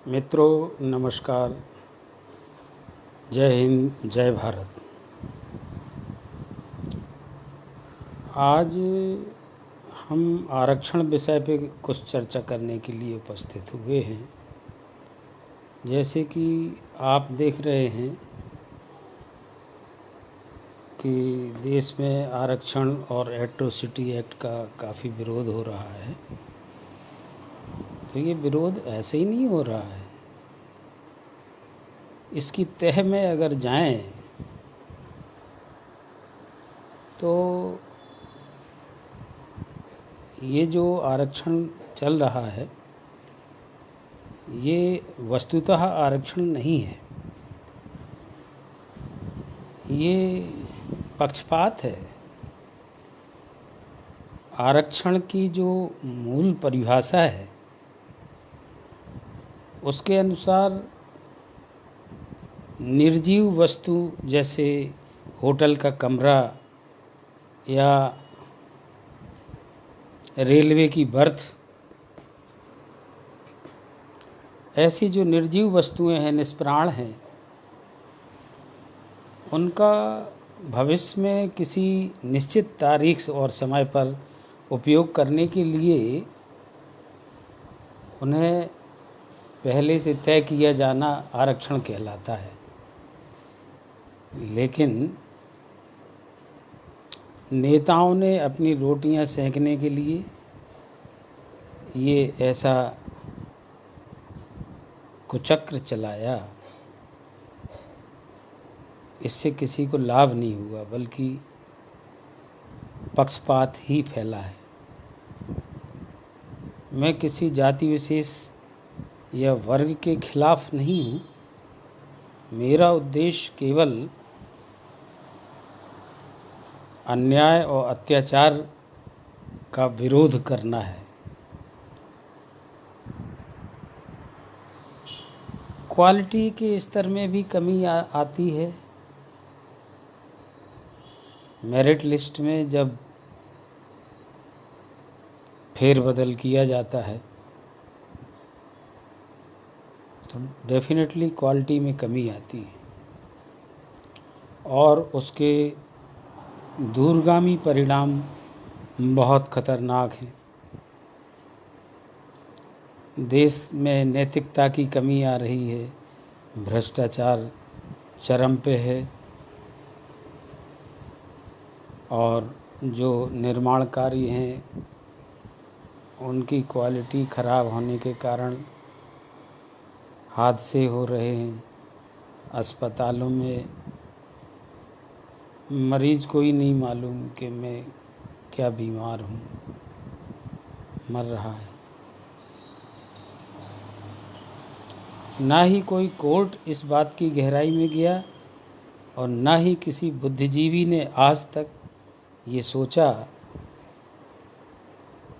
मित्रों नमस्कार। जय हिंद, जय भारत। आज हम आरक्षण विषय पे कुछ चर्चा करने के लिए उपस्थित हुए हैं। जैसे कि आप देख रहे हैं कि देश में आरक्षण और एट्रोसिटी एक्ट का काफ़ी विरोध हो रहा है। तो ये विरोध ऐसे ही नहीं हो रहा है, इसकी तह में अगर जाएं तो ये जो आरक्षण चल रहा है ये वस्तुतः आरक्षण नहीं है, ये पक्षपात है। आरक्षण की जो मूल परिभाषा है उसके अनुसार निर्जीव वस्तु जैसे होटल का कमरा या रेलवे की बर्थ, ऐसी जो निर्जीव वस्तुएं हैं, निष्प्राण हैं, उनका भविष्य में किसी निश्चित तारीख और समय पर उपयोग करने के लिए उन्हें पहले से तय किया जाना आरक्षण कहलाता है। लेकिन नेताओं ने अपनी रोटियां सेंकने के लिए ये ऐसा कुचक्र चलाया, इससे किसी को लाभ नहीं हुआ बल्कि पक्षपात ही फैला है। मैं किसी जाति विशेष या वर्ग के खिलाफ नहीं हूँ। मेरा उद्देश्य केवल अन्याय और अत्याचार का विरोध करना है। क्वालिटी के स्तर में भी कमी आती है। मेरिट लिस्ट में जब फेरबदल किया जाता है तो डेफिनेटली क्वालिटी में कमी आती है और उसके दूरगामी परिणाम बहुत खतरनाक हैं। देश में नैतिकता की कमी आ रही है, भ्रष्टाचार चरम पे है और जो निर्माण कार्य हैं उनकी क्वालिटी ख़राब होने के कारण हादसे हो रहे हैं। अस्पतालों में मरीज को ही नहीं मालूम कि मैं क्या बीमार हूँ, मर रहा है। ना ही कोई कोर्ट इस बात की गहराई में गया और ना ही किसी बुद्धिजीवी ने आज तक ये सोचा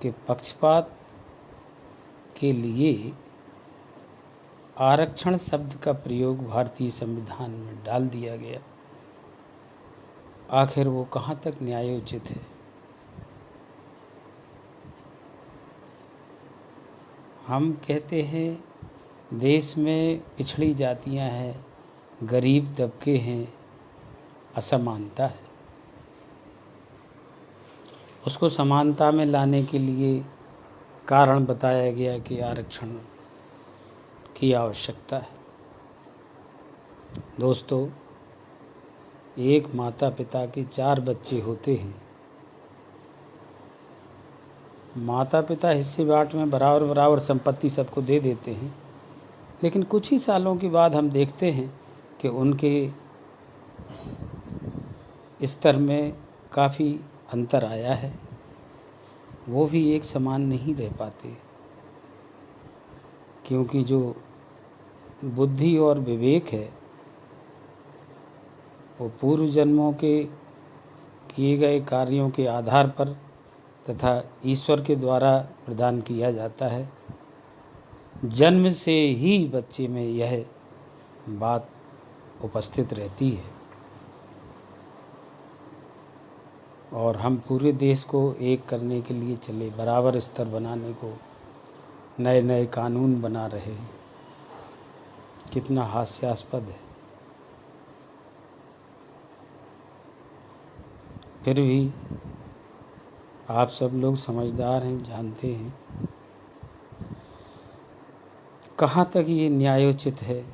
कि पक्षपात के लिए आरक्षण शब्द का प्रयोग भारतीय संविधान में डाल दिया गया। आखिर वो कहाँ तक न्यायोचित है? हम कहते हैं देश में पिछड़ी जातियां हैं, गरीब तबके हैं, असमानता है। उसको समानता में लाने के लिए कारण बताया गया कि आरक्षण की आवश्यकता है। दोस्तों, एक माता पिता के 4 बच्चे होते हैं। माता पिता हिस्से बाँट में बराबर बराबर संपत्ति सबको दे देते हैं, लेकिन कुछ ही सालों के बाद हम देखते हैं कि उनके स्तर में काफ़ी अंतर आया है। वो भी एक समान नहीं रह पाते, क्योंकि जो बुद्धि और विवेक है वो पूर्व जन्मों के किए गए कार्यों के आधार पर तथा ईश्वर के द्वारा प्रदान किया जाता है। जन्म से ही बच्चे में यह बात उपस्थित रहती है और हम पूरे देश को एक करने के लिए चले, बराबर स्तर बनाने को नए नए कानून बना रहे हैं। कितना हास्यास्पद है। फिर भी आप सब लोग समझदार हैं, जानते हैं कहाँ तक ये न्यायोचित है।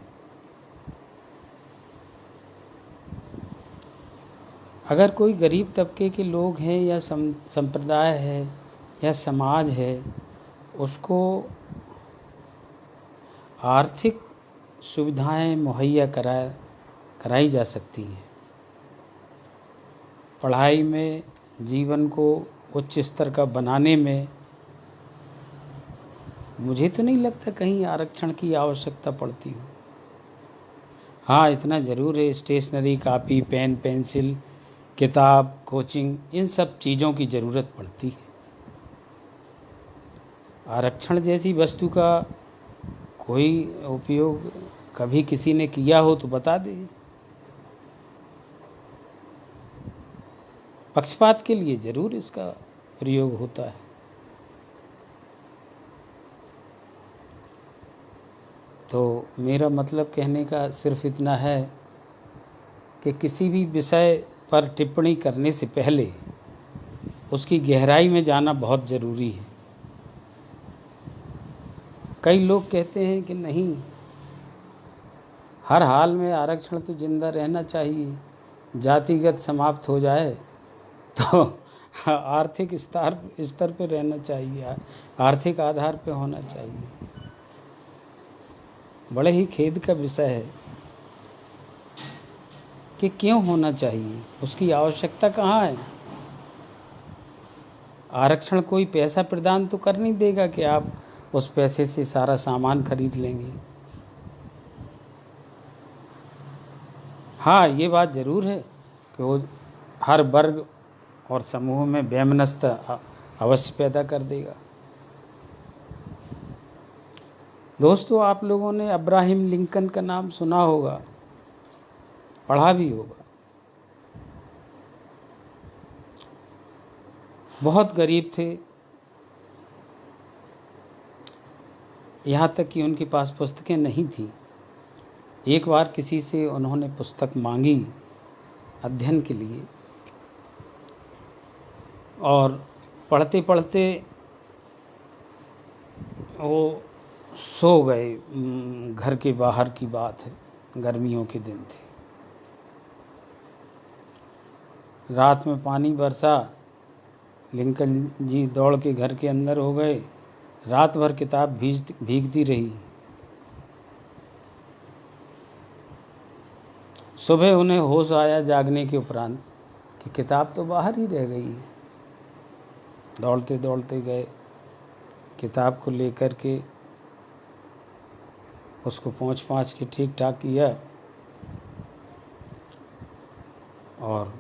अगर कोई गरीब तबके के लोग हैं या संप्रदाय है या समाज है, उसको आर्थिक सुविधाएं मुहैया कराई जा सकती हैं। पढ़ाई में, जीवन को उच्च स्तर का बनाने में मुझे तो नहीं लगता कहीं आरक्षण की आवश्यकता पड़ती हो। हाँ, इतना ज़रूर है, स्टेशनरी, कापी, पेन, पेंसिल, किताब, कोचिंग, इन सब चीज़ों की ज़रूरत पड़ती है। आरक्षण जैसी वस्तु का कोई उपयोग कभी किसी ने किया हो तो बता दे। पक्षपात के लिए ज़रूर इसका प्रयोग होता है। तो मेरा मतलब कहने का सिर्फ इतना है कि किसी भी विषय पर टिप्पणी करने से पहले उसकी गहराई में जाना बहुत ज़रूरी है। कई लोग कहते हैं कि नहीं, हर हाल में आरक्षण तो जिंदा रहना चाहिए, जातिगत समाप्त हो जाए तो आर्थिक स्तर पर रहना चाहिए, आर्थिक आधार पर होना चाहिए। बड़े ही खेद का विषय है कि क्यों होना चाहिए, उसकी आवश्यकता कहाँ है। आरक्षण कोई पैसा प्रदान तो कर नहीं देगा कि आप उस पैसे से सारा सामान खरीद लेंगे। हाँ, ये बात ज़रूर है कि वो हर वर्ग और समूह में वैमनस्यता अवश्य पैदा कर देगा। दोस्तों, आप लोगों ने अब्राहम लिंकन का नाम सुना होगा, पढ़ा भी होगा। बहुत गरीब थे, यहाँ तक कि उनके पास पुस्तकें नहीं थी। एक बार किसी से उन्होंने पुस्तक मांगी अध्ययन के लिए, और पढ़ते पढ़ते वो सो गए। घर के बाहर की बात है, गर्मियों के दिन थे। रात में पानी बरसा, लिंकन जी दौड़ के घर के अंदर हो गए। रात भर किताब भीगती रही। सुबह उन्हें होश आया जागने के उपरांत कि किताब तो बाहर ही रह गई है। दौड़ते दौड़ते गए, किताब को लेकर के उसको पोंछ के ठीक ठाक किया और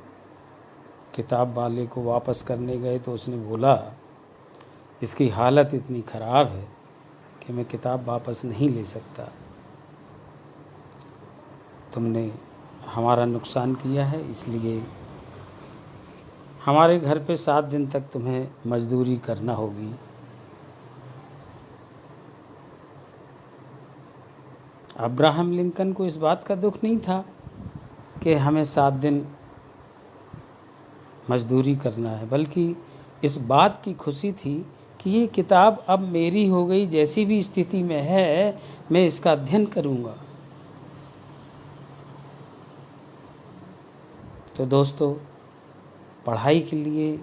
किताब वाले को वापस करने गए तो उसने बोला, इसकी हालत इतनी ख़राब है कि मैं किताब वापस नहीं ले सकता। तुमने हमारा नुकसान किया है, इसलिए हमारे घर पे 7 दिन तक तुम्हें मजदूरी करना होगी। अब्राहम लिंकन को इस बात का दुख नहीं था कि हमें 7 दिन मजदूरी करना है, बल्कि इस बात की खुशी थी कि ये किताब अब मेरी हो गई, जैसी भी स्थिति में है मैं इसका अध्ययन करूँगा। तो दोस्तों, पढ़ाई के लिए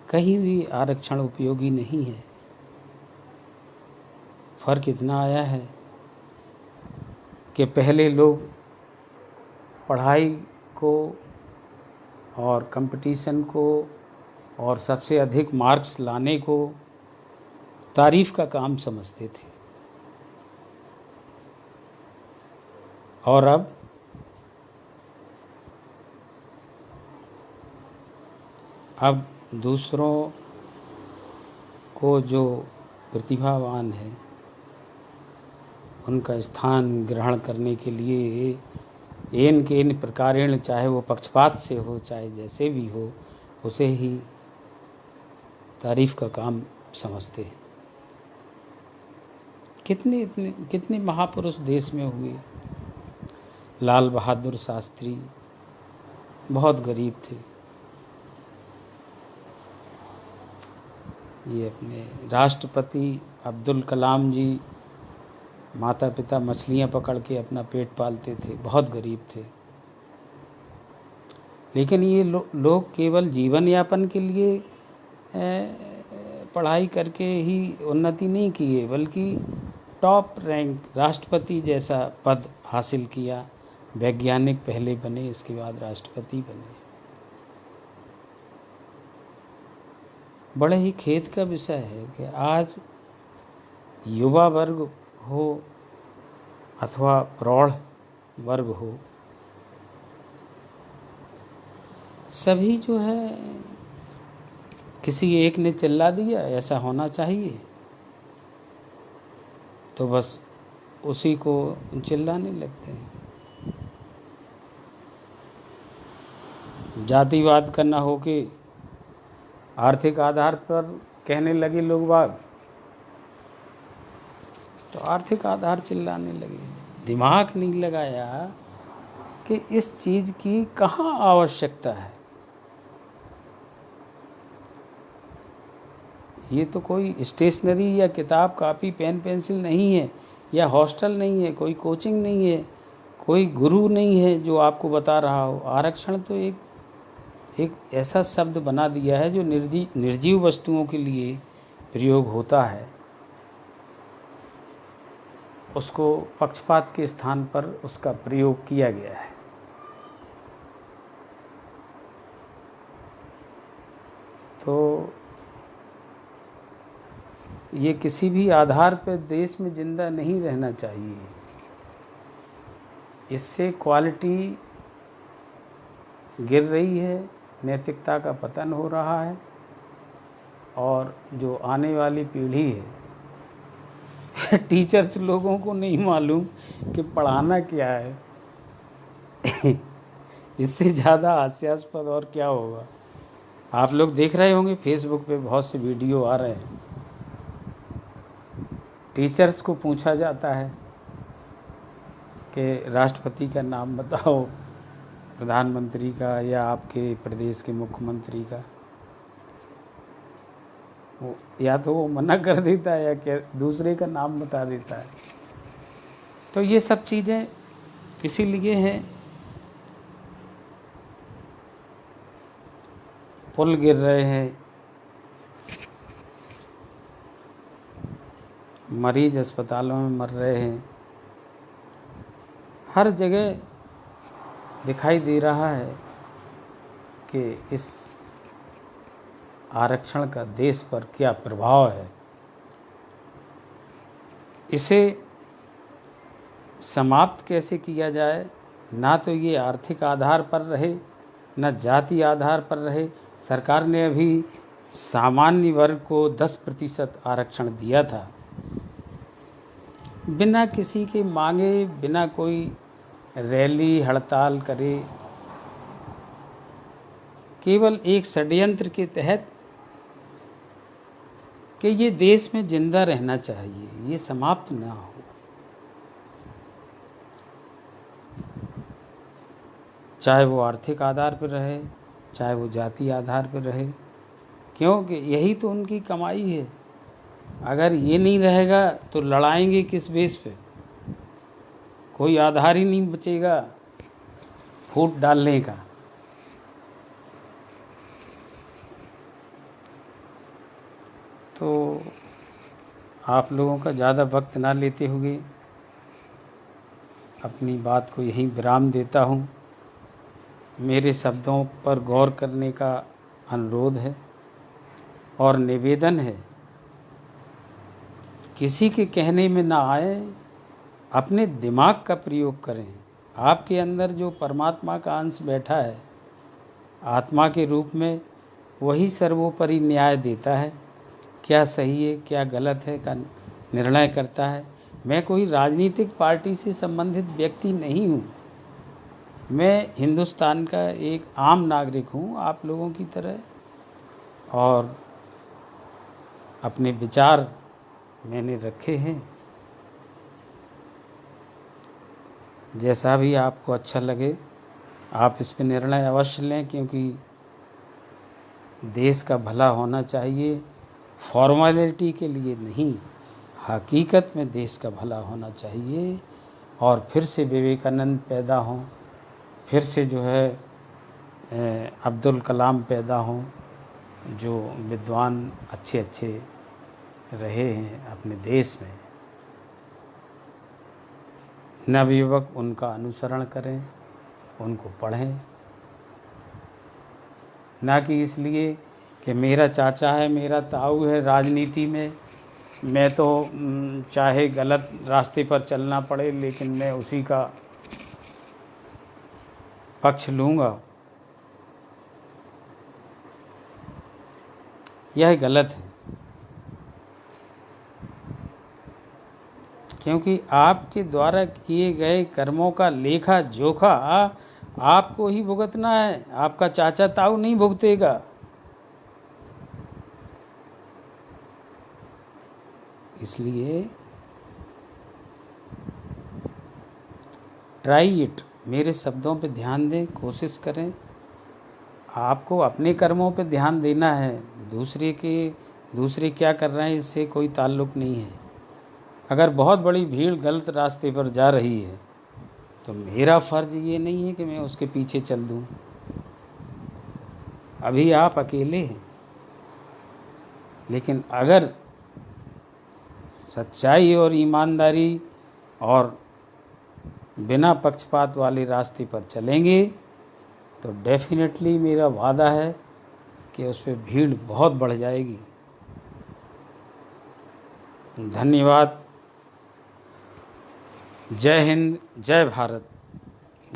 कहीं भी आरक्षण उपयोगी नहीं है। फ़र्क इतना आया है कि पहले लोग पढ़ाई को और कंपटीशन को और सबसे अधिक मार्क्स लाने को तारीफ़ का काम समझते थे, और अब दूसरों को जो प्रतिभावान है उनका स्थान ग्रहण करने के लिए एन के इन प्रकारेण, चाहे वो पक्षपात से हो चाहे जैसे भी हो, उसे ही तारीफ़ का काम समझते हैं। कितने महापुरुष देश में हुए, लाल बहादुर शास्त्री बहुत गरीब थे। ये अपने राष्ट्रपति अब्दुल कलाम जी, माता पिता मछलियाँ पकड़ के अपना पेट पालते थे, बहुत गरीब थे। लेकिन ये लोग केवल जीवन यापन के लिए पढ़ाई करके ही उन्नति नहीं किए, बल्कि टॉप रैंक राष्ट्रपति जैसा पद हासिल किया। वैज्ञानिक पहले बने, इसके बाद राष्ट्रपति बने। बड़े ही खेद का विषय है कि आज युवा वर्ग हो अथवा प्रौढ़ वर्ग हो, सभी जो है किसी एक ने चिल्ला दिया ऐसा होना चाहिए तो बस उसी को चिल्लाने लगते हैं। जातिवाद करना हो कि आर्थिक आधार पर कहने लगे लोग बाग, तो आर्थिक आधार चिल्लाने लगे। दिमाग नहीं लगाया कि इस चीज़ की कहाँ आवश्यकता है। ये तो कोई स्टेशनरी या किताब कापी पेन पेंसिल नहीं है, या हॉस्टल नहीं है, कोई कोचिंग नहीं है, कोई गुरु नहीं है जो आपको बता रहा हो। आरक्षण तो एक ऐसा शब्द बना दिया है जो निर्जीव वस्तुओं के लिए प्रयोग होता है, उसको पक्षपात के स्थान पर उसका प्रयोग किया गया है। तो ये किसी भी आधार पर देश में जिंदा नहीं रहना चाहिए। इससे क्वालिटी गिर रही है, नैतिकता का पतन हो रहा है, और जो आने वाली पीढ़ी है टीचर्स लोगों को नहीं मालूम कि पढ़ाना क्या है इससे ज़्यादा हास्यास्पद और क्या होगा। आप लोग देख रहे होंगे फेसबुक पे बहुत से वीडियो आ रहे हैं। टीचर्स को पूछा जाता है कि राष्ट्रपति का नाम बताओ, प्रधानमंत्री का, या आपके प्रदेश के मुख्यमंत्री का। वो या तो वो मना कर देता है या क्या दूसरे का नाम बता देता है। तो ये सब चीज़ें इसीलिए हैं। पुल गिर रहे हैं, मरीज अस्पतालों में मर रहे हैं, हर जगह दिखाई दे रहा है कि इस आरक्षण का देश पर क्या प्रभाव है। इसे समाप्त कैसे किया जाए, ना तो ये आर्थिक आधार पर रहे, न जाति आधार पर रहे। सरकार ने अभी सामान्य वर्ग को 10% आरक्षण दिया था, बिना किसी के मांगे, बिना कोई रैली हड़ताल करे, केवल एक षड्यंत्र के तहत कि ये देश में जिंदा रहना चाहिए, ये समाप्त ना हो। चाहे वो आर्थिक आधार पर रहे, चाहे वो जाति आधार पर रहे, क्योंकि यही तो उनकी कमाई है। अगर ये नहीं रहेगा तो लड़ाएंगे किस बेस पे? कोई आधार ही नहीं बचेगा फूट डालने का। तो आप लोगों का ज़्यादा वक्त ना लेते हुए अपनी बात को यहीं विराम देता हूँ। मेरे शब्दों पर गौर करने का अनुरोध है और निवेदन है, किसी के कहने में ना आए, अपने दिमाग का प्रयोग करें। आपके अंदर जो परमात्मा का अंश बैठा है आत्मा के रूप में, वही सर्वोपरि न्याय देता है। क्या सही है क्या गलत है का निर्णय करता है। मैं कोई राजनीतिक पार्टी से संबंधित व्यक्ति नहीं हूँ, मैं हिंदुस्तान का एक आम नागरिक हूँ आप लोगों की तरह, और अपने विचार मैंने रखे हैं। जैसा भी आपको अच्छा लगे आप इस पे निर्णय अवश्य लें, क्योंकि देश का भला होना चाहिए, फॉर्मेलिटी के लिए नहीं, हकीकत में देश का भला होना चाहिए। और फिर से विवेकानंद पैदा हों, फिर से जो है अब्दुल कलाम पैदा हों, जो विद्वान अच्छे अच्छे रहे हैं अपने देश में। नवयुवक उनका अनुसरण करें, उनको पढ़ें, ना कि इसलिए कि मेरा चाचा है, मेरा ताऊ है राजनीति में, मैं तो चाहे गलत रास्ते पर चलना पड़े लेकिन मैं उसी का पक्ष लूँगा, यह गलत है। क्योंकि आपके द्वारा किए गए कर्मों का लेखा जोखा आपको ही भुगतना है, आपका चाचा ताऊ नहीं भुगतेगा। इसलिए ट्राई इट, मेरे शब्दों पे ध्यान दें, कोशिश करें। आपको अपने कर्मों पे ध्यान देना है, दूसरे क्या कर रहे हैं इससे कोई ताल्लुक़ नहीं है। अगर बहुत बड़ी भीड़ गलत रास्ते पर जा रही है तो मेरा फ़र्ज़ ये नहीं है कि मैं उसके पीछे चल दूँ। अभी आप अकेले हैं, लेकिन अगर सच्चाई और ईमानदारी और बिना पक्षपात वाले रास्ते पर चलेंगे तो डेफिनेटली मेरा वादा है कि उस पर भीड़ बहुत बढ़ जाएगी। धन्यवाद। जय हिंद, जय भारत,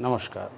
नमस्कार।